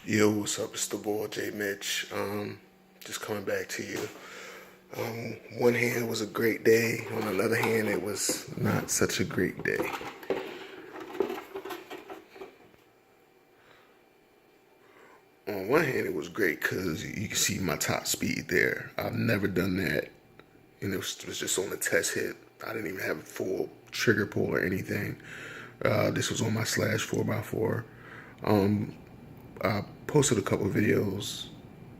Yo, what's up? It's the boy J Mitch. Just coming back to you. One hand was a great day. On the other hand, it was not such a great day. On one hand, it was great because you can see my top speed there. I've never done that, and it was just on the test hit. I didn't even have a full trigger pull or anything. This was on my slash 4x4. I posted a couple videos.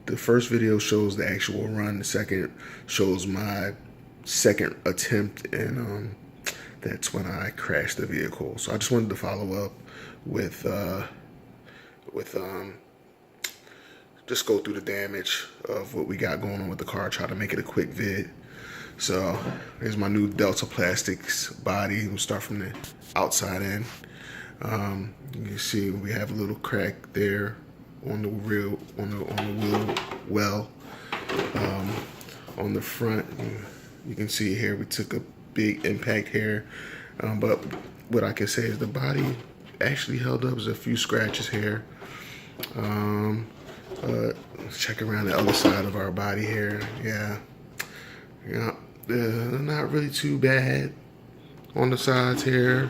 The first video shows the actual run. The second shows my second attempt, and that's when I crashed the vehicle. So I just wanted to follow up with just go through the damage of what we got going on with the car. Try to make it a quick vid. So here's my new Delta Plastics body. We'll start from the outside in. You can see we have a little crack there on the wheel well. On the front, you can see here we took a big impact here, but what I can say is the body actually held up. There's a few scratches here. Let's check around the other side of our body here. Yeah, not really too bad on the sides here.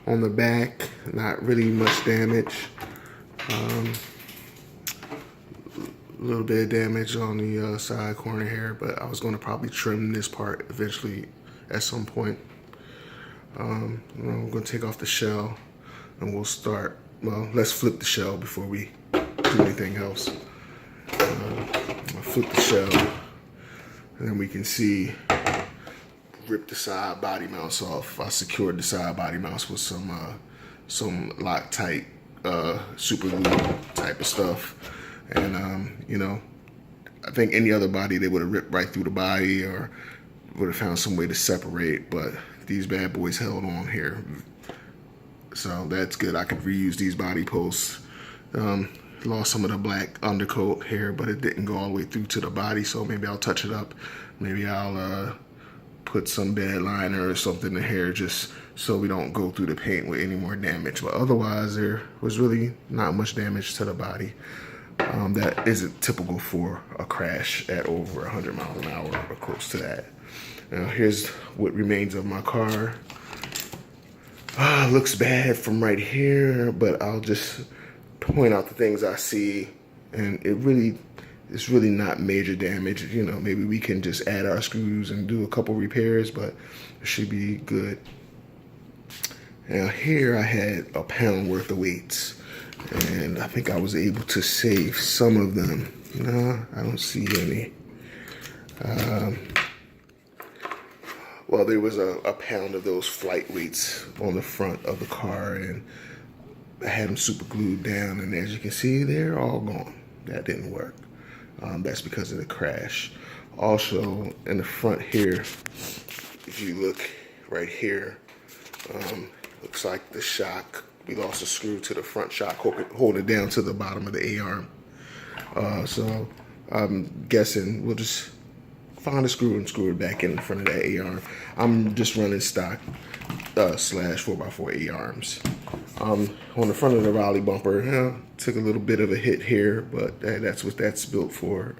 On the back, not really much damage. A little bit of damage on the side corner here, but I was going to probably trim this part eventually at some point. I'm going to take off the shell and we'll start. Well, let's flip the shell before we do anything else. I'll flip the shell, and then we can see. Rip the side body mounts off. I secured the side body mounts with some Loctite super glue type of stuff, and I think any other body they would have ripped right through the body or would have found some way to separate, but these bad boys held on here, so that's good. I could reuse these body posts. Lost some of the black undercoat here, but it didn't go all the way through to the body, so maybe I'll touch it up. Maybe I'll put some bed liner or something in here just so we don't go through the paint with any more damage. But otherwise, there was really not much damage to the body. That isn't typical for a crash at over 100 miles an hour or close to that. Now here's what remains of my car. Looks bad from right here, but I'll just point out the things I see, and it's really not major damage. Maybe we can just add our screws and do a couple repairs, but it should be good. Now here I had a pound worth of weights, and I think I was able to save some of them. No, I don't see any. Well, there was a pound of those flight weights on the front of the car, and I had them super glued down, and as you can see, they're all gone. That didn't work. That's because of the crash. Also, in the front here, if you look right here, looks like the shock. We lost a screw to the front shock, hold it down to the bottom of the A-arm. So I'm guessing we'll just find a screw and screw it back in front of that A-arm. I'm just running stock slash 4x4 A-arms. On the front of the Raleigh bumper, took a little bit of a hit here, but that's what that's built for.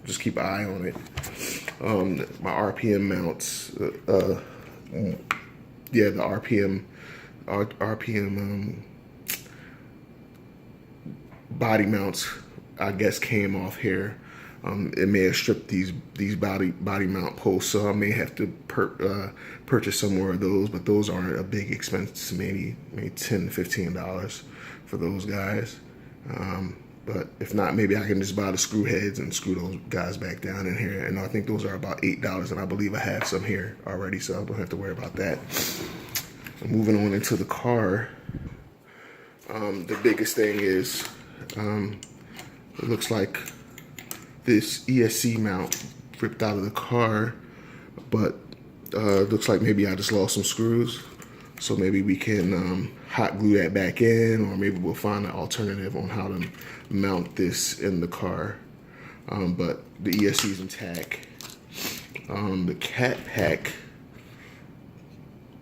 Just keep an eye on it. My RPM mounts, the RPM body mounts, I guess, came off here. It may have stripped these body mount posts, so I may have to purchase some more of those, but those aren't a big expense, maybe $10 to $15 for those guys. But if not, maybe I can just buy the screw heads and screw those guys back down in here. And I think those are about $8, and I believe I have some here already, so I don't have to worry about that. Moving on into the car, the biggest thing is it looks like this ESC mount ripped out of the car, but looks like maybe I just lost some screws. So maybe we can hot glue that back in, or maybe we'll find an alternative on how to mount this in the car. But the ESC is intact. The cat pack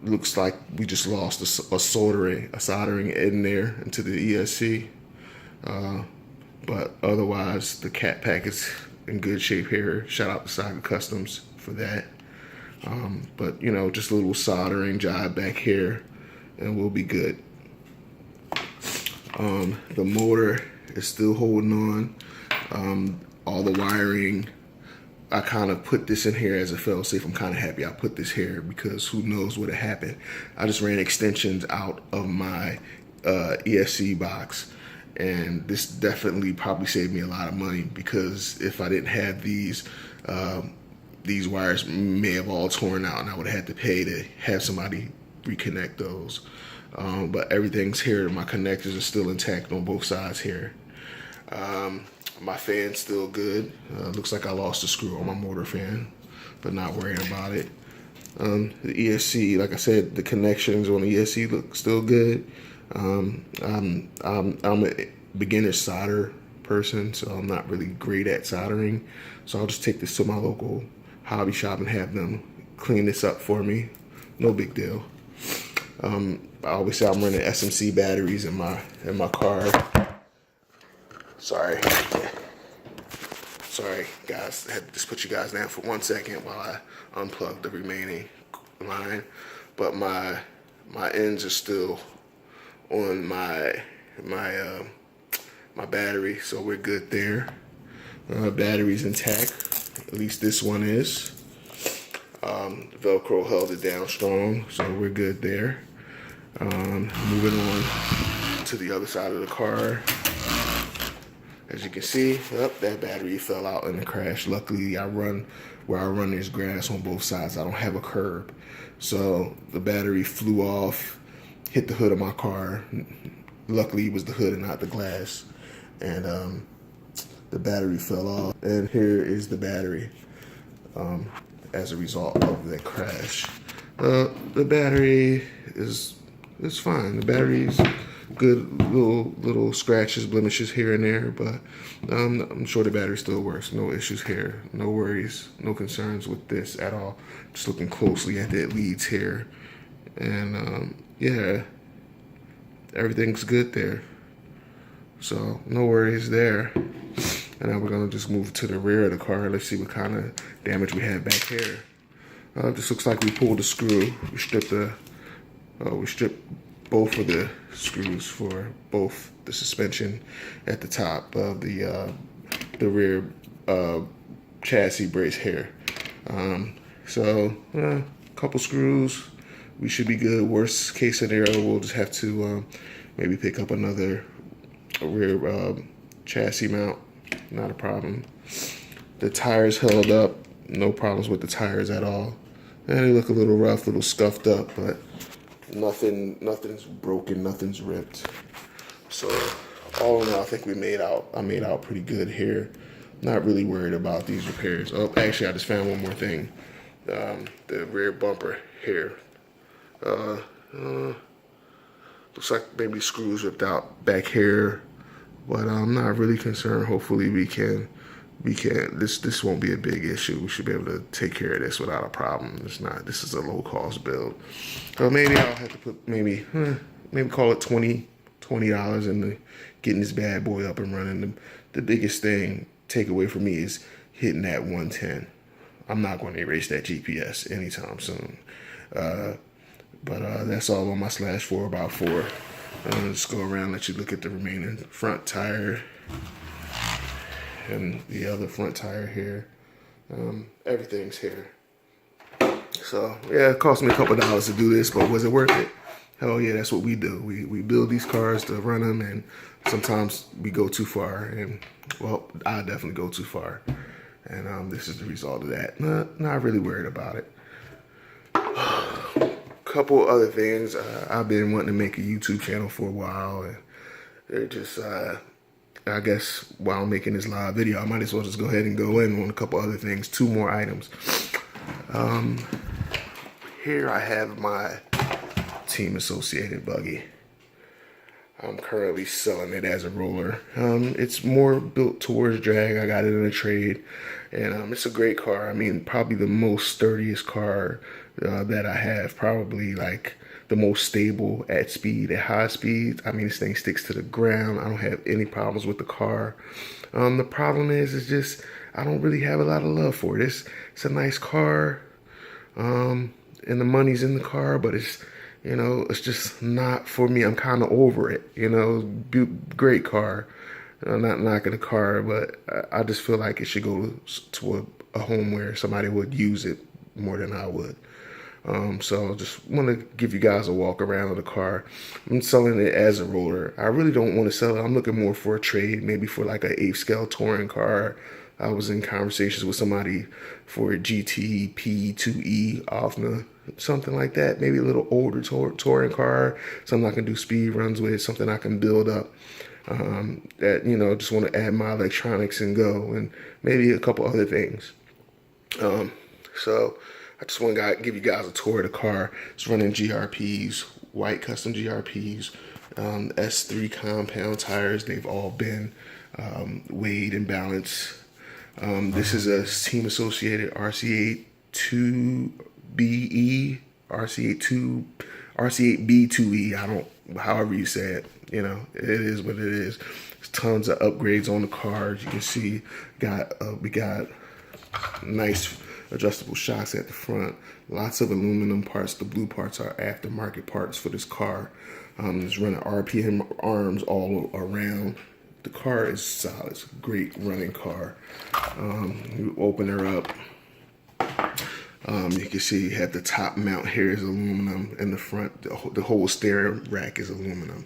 looks like we just lost a soldering in there into the ESC. But otherwise, the cat pack is in good shape here. Shout out to Saga Customs for that. But you know, just a little soldering job back here and we'll be good. The motor is still holding on. All the wiring, I kind of put this in here as a fail safe. I'm kind of happy I put this here because who knows what happened. I just ran extensions out of my ESC box, and this definitely probably saved me a lot of money, because if I didn't have these wires may have all torn out and I would have had to pay to have somebody reconnect those. But everything's here. My connectors are still intact on both sides here. My fan's still good. Looks like I lost a screw on my motor fan, but not worrying about it. The ESC, like I said, the connections on the ESC look still good. I'm a beginner solder person, so I'm not really great at soldering. So I'll just take this to my local hobby shop and have them clean this up for me. No big deal. I always say I'm running SMC batteries in my car. Sorry guys, I had to just put you guys down for 1 second while I unplug the remaining line. But my ends are still on my battery, so we're good there. Battery's intact, at least this one is. Velcro held it down strong, so we're good there. Moving on to the other side of the car. As you can see, that battery fell out in the crash. Luckily, where I run there's grass on both sides. I don't have a curb. So the battery flew off, hit the hood of my car. Luckily, it was the hood and not the glass. And the battery fell off. And here is the battery as a result of that crash. The battery is fine. The battery's good, little scratches, blemishes here and there, but I'm sure the battery still works. No issues here, no worries, no concerns with this at all. Just looking closely at the leads here, and yeah, everything's good there. So no worries there. And now we're gonna just move to the rear of the car. Let's see what kind of damage we have back here. This looks like we pulled the screw. We stripped both of the screws for both the suspension at the top of the rear chassis brace here. So a couple screws, we should be good. Worst case scenario, we'll just have to maybe pick up another rear chassis mount. Not a problem. The tires held up. No problems with the tires at all. And they look a little rough, a little scuffed up, but nothing's broken, nothing's ripped. So all in all, I think I made out pretty good here. Not really worried about these repairs. Oh, actually, I just found one more thing. The rear bumper here. Looks like maybe screws ripped out back here, but I'm not really concerned. Hopefully we can, this won't be a big issue. We should be able to take care of this without a problem. This is a low cost build. So maybe I'll have to put, maybe call it $20 into getting this bad boy up and running. The biggest thing, takeaway for me, is hitting that 110. I'm not going to erase that GPS anytime soon. But that's all on my /4x4. I'm going to just go around and let you look at the remaining front tire and the other front tire here. Everything's here. So yeah, it cost me a couple dollars to do this, but was it worth it? Hell yeah, that's what we do. We build these cars to run them, and sometimes we go too far, and well, I definitely go too far. And this is the result of that. Not really worried about it. Couple other things. I've been wanting to make a YouTube channel for a while, and they're just, I guess while I'm making this live video, I might as well just go ahead and go in on a couple other things. 2 more items. Here I have my team associated buggy. I'm currently selling it as a roller. It's more built towards drag. I got it in a trade, and it's a great car. I mean, probably the most sturdiest car that I have. Probably like the most stable at speed, at high speeds. I mean, this thing sticks to the ground. I don't have any problems with the car. The problem is just I don't really have a lot of love for it. It's a nice car, and the money's in the car, but it's just not for me. I'm kind of over it. Great car. Not knocking the car, but I just feel like it should go to a home where somebody would use it more than I would. So just want to give you guys a walk around of the car. I'm selling it as a roller. I really don't want to sell it. I'm looking more for a trade, maybe for like an 8th scale touring car. I was in conversations with somebody for a GT P2E Alpha, something like that. Maybe a little older touring car, something I can do speed runs with, something I can build up. Just want to add my electronics and go, and maybe a couple other things. So I just want to give you guys a tour of the car. It's running GRPs, white custom GRPs, S3 compound tires. They've all been weighed and balanced. This is a team associated RC82BE, RC8B2E. However you say it, it is what it is. There's tons of upgrades on the car. As you can see, we got nice adjustable shocks at the front. Lots of aluminum parts. The blue parts are aftermarket parts for this car. It's running RPM arms all around. The car is solid. It's a great running car. You open her up. You can see you have the top mount here is aluminum, and the front, the whole steering rack is aluminum.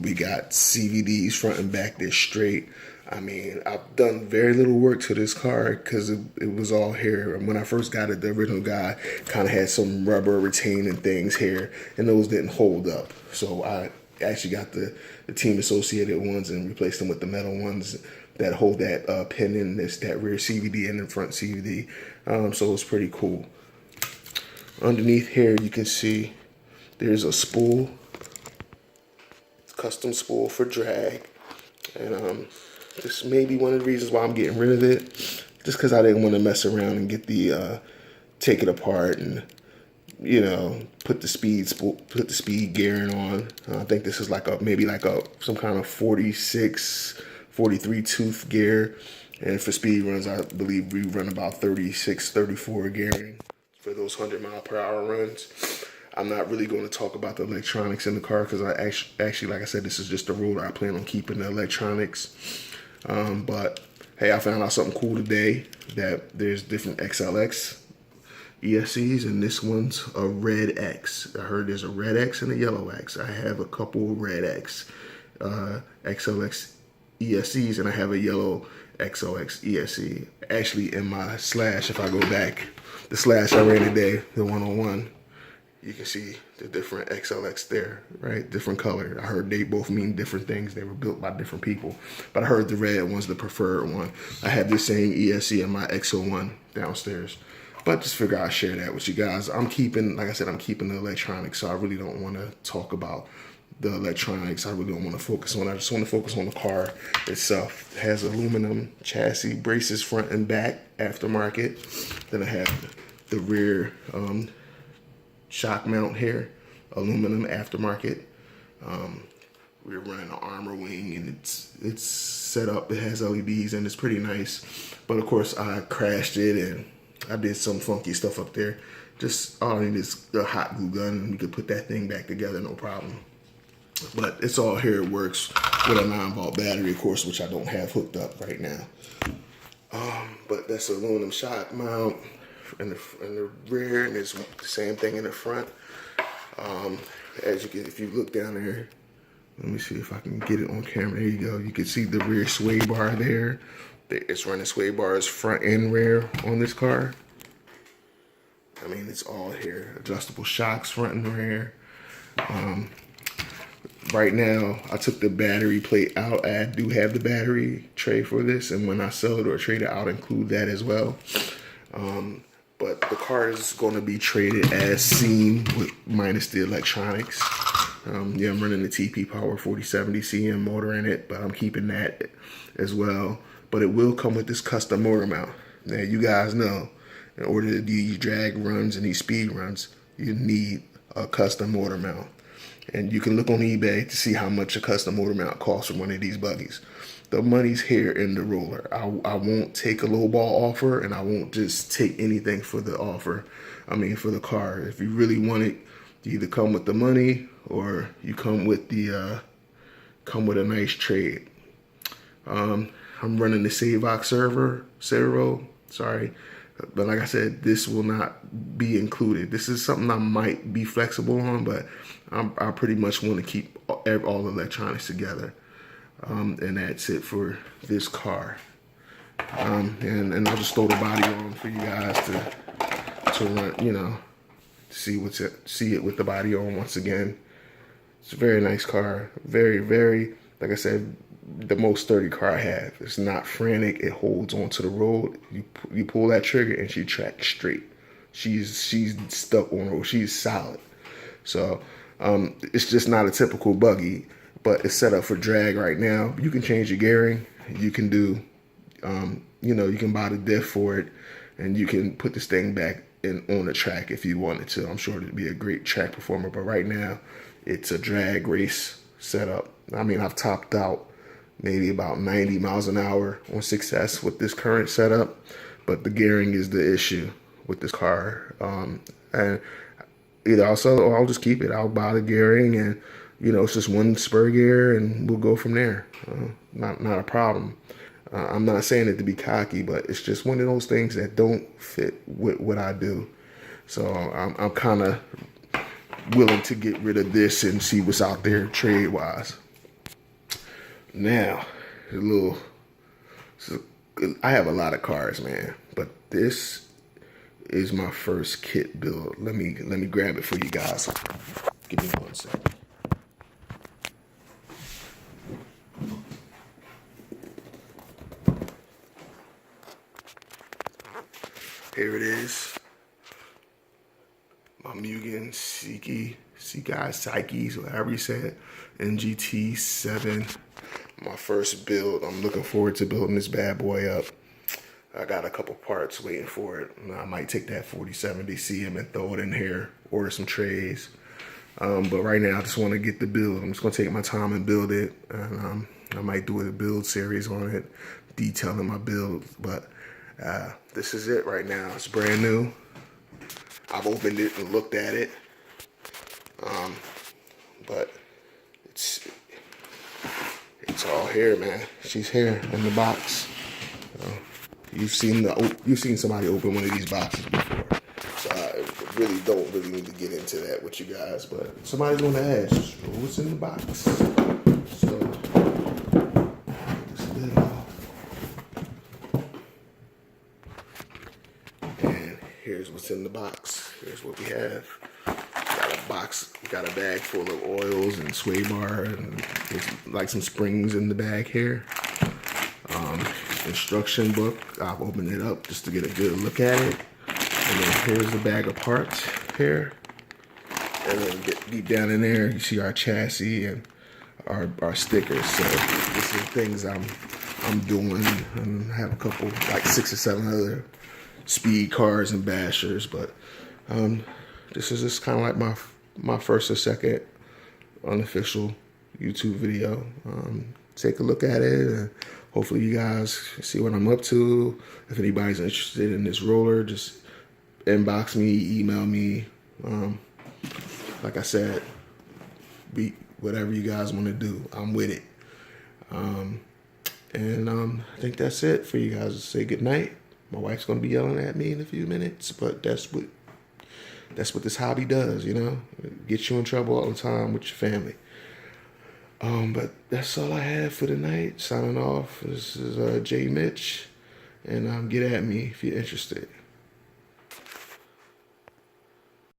We got CVDs front and back. They're straight. I mean, I've done very little work to this car because it was all here. And when I first got it, the original guy kind of had some rubber retaining things here, and those didn't hold up. So I actually got the team associated ones and replaced them with the metal ones that hold that pin in that rear CVD and the front CVD. So it's pretty cool. Underneath here, you can see there's a spool, custom spool for drag, and this may be one of the reasons why I'm getting rid of it, just because I didn't want to mess around and get take it apart and put the speed gearing on. I think this is maybe some kind of 43 tooth gear, and for speed runs, I believe we run about 36, 34 gearing for those 100-mile-per-hour runs. I'm not really going to talk about the electronics in the car because I actually, like I said, this is just a roller. I plan on keeping the electronics. But hey, I found out something cool today, that there's different XLX ESCs, and this one's a red X. I heard there's a red X and a yellow X. I have a couple red X XLX ESCs, and I have a yellow XLX ESC. Actually, in my slash, if I go back, the slash I ran today, the 101, you can see the different XLX there, right? Different color. I heard they both mean different things. They were built by different people. But I heard the red one's the preferred one. I have the same ESC in my X01 downstairs. But just figure I'd share that with you guys. Like I said, I'm keeping the electronics, so I really don't want to talk about the electronics. I really don't want to focus on it. I just want to focus on the car itself. It has aluminum chassis, braces front and back, aftermarket. Then I have the rear shock mount here, aluminum aftermarket. We're running an armor wing, and it's set up. It has LEDs, and it's pretty nice. But of course, I crashed it, and I did some funky stuff up there. Just all I need is a hot glue gun, and we could put that thing back together, no problem. But it's all here. It works with a 9-volt battery, of course, which I don't have hooked up right now. But that's an aluminum shock mount in the rear, and it's the same thing in the front. If you look down there, let me see if I can get it on camera. There you go. You can see the rear sway bar there. It's running sway bars front and rear on this car. I mean, it's all here. Adjustable shocks front and rear. Right now, I took the battery plate out. I do have the battery tray for this, and when I sell it or trade it, I'll include that as well. But the car is going to be traded as seen with minus the electronics. I'm running the TP Power 4070 CM motor in it, but I'm keeping that as well. But it will come with this custom motor mount. Now, you guys know, in order to do these drag runs and these speed runs, you need a custom motor mount. And you can look on eBay to see how much a custom motor mount costs for one of these buggies. The money's here in the roller. I won't take a lowball offer, and I won't just take anything for the offer. I mean, for the car. If you really want it, you either come with the money or you come with the a nice trade. I'm running the Savox servo, sorry. But like I said, this will not be included. This is something I might be flexible on, but I pretty much want to keep all electronics together. And that's it for this car. And I'll just throw the body on for you guys to run, you know, see it with the body on once again. It's a very nice car. Very, very, like I said, the most sturdy car I have. It's not frantic. It holds onto the road. You pull that trigger and she tracks straight. She's stuck on the road. She's solid. So it's just not a typical buggy, but it's set up for drag right now. You can change your gearing. You can do, you know, you can buy the diff for it, and you can put this thing back on the track if you wanted to. I'm sure it'd be a great track performer, but right now it's a drag race setup. I mean, I've topped out maybe about 90 miles an hour on success with this current setup, but the gearing is the issue with this car. And either I'll sell it or I'll just keep it. I'll buy the gearing, and you know, it's just one spur gear, and we'll go from there. Not a problem. I'm not saying it to be cocky, but it's just one of those things that don't fit with what I do. So I'm kind of willing to get rid of this and see what's out there trade-wise. Now, I have a lot of cars, man, but this is my first kit build. Let me grab it for you guys. Give me 1 second. Here it is. My Mugen Psyches, whatever you said, NGT7. My first build. I'm looking forward to building this bad boy up. I got a couple parts waiting for it. I might take that 4070 CM and throw it in here, order some trays. But right now I just want to get the build. I'm just going to take my time and build it. And I might do a build series on it, detailing my build. But this is it right now. It's brand new. I've opened it and looked at it. But it's all here, man. She's here in the box. You've seen somebody open one of these boxes before, so I don't really need to get into that with you guys. But somebody's going to ask, what's in the box? So this lid off, and here's what's in the box. Here's what we have. Got a bag full of oils and sway bar, and there's like some springs in the bag here. Instruction book. I've opened it up just to get a good look at it. And then here's the bag of parts here. And then get deep down in there, you see our chassis and our stickers. So this is things I'm doing. And I have a couple, like 6 or 7 other speed cars and bashers, but this is just kind of like my first or second unofficial YouTube video. Take a look at it, and hopefully you guys see what I'm up to. If anybody's interested in this roller, just inbox me, email me. Like I said, whatever you guys want to do, I'm with it. And I think that's it for you guys to say goodnight. My wife's going to be yelling at me in a few minutes, but that's what this hobby does, you know? It gets you in trouble all the time with your family. But that's all I have for tonight. Signing off. This is J Mitch, and get at me if you're interested.